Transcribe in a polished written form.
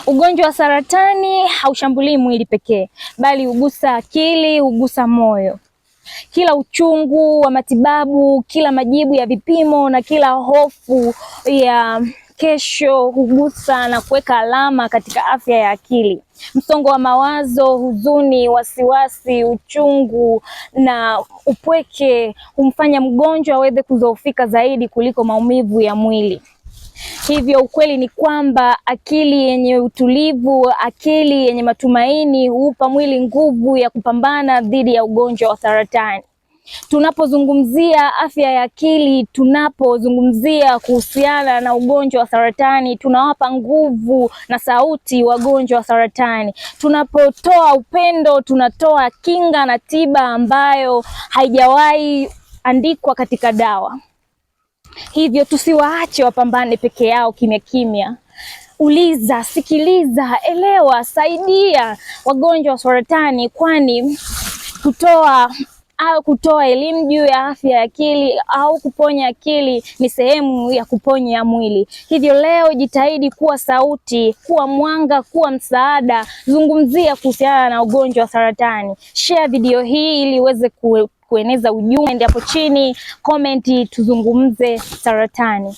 Ugonjwa wa saratani haushambulii mwili pekee, bali hugusa akili, hugusa moyo. Kila uchungu wa matibabu, kila majibu ya vipimo na kila hofu ya kesho hugusa na kuweka alama katika afya ya akili. Msongo wa mawazo, huzuni, wasiwasi, uchungu na upweke humfanya mgonjwa aweze kudhoofika zaidi kuliko maumivu ya mwili. Hivyo ukweli ni kwamba akili yenye utulivu, akili yenye matumaini huupa mwili nguvu ya kupambana dhidi ya ugonjwa wa saratani. Tunapozungumzia afya ya akili, tunapozungumzia kuhusiana na ugonjwa wa saratani, tunawapa nguvu na sauti wagonjwa wa saratani. Tunapotoa upendo, tunatoa kinga na tiba ambayo haijawahi andikwa katika dawa. Hivyo tusiwaache wapambane peke yao kimya kimya. Uliza, sikiliza, elewa, saidia wagonjwa wa saratani, kwani kutoa elimu juu ya afya ya akili au kuponya akili ni sehemu ya kuponya mwili. Hivyo leo jitahidi kuwa sauti, kuwa mwanga, kuwa msaada. Zungumzia kuhusiana na ugonjwa wa saratani. Share video hii ili iweze kueneza ujumbe. Hapo chini comment tuzungumze saratani.